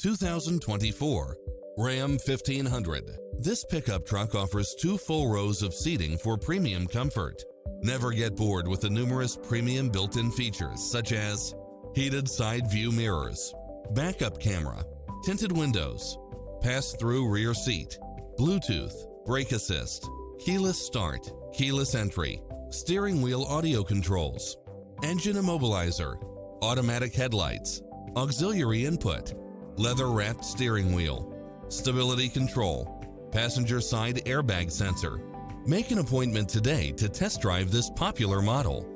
2024 Ram 1500. This pickup truck offers 2 full rows of seating for premium comfort. Never get bored with the numerous premium built-in features such as heated side view mirrors, backup camera, tinted windows, pass-through rear seat, Bluetooth, brake assist, keyless start, keyless entry, steering wheel audio controls, engine immobilizer, automatic headlights, auxiliary input, leather-wrapped steering wheel, stability control, passenger side airbag sensor. Make an appointment today to test drive this popular model.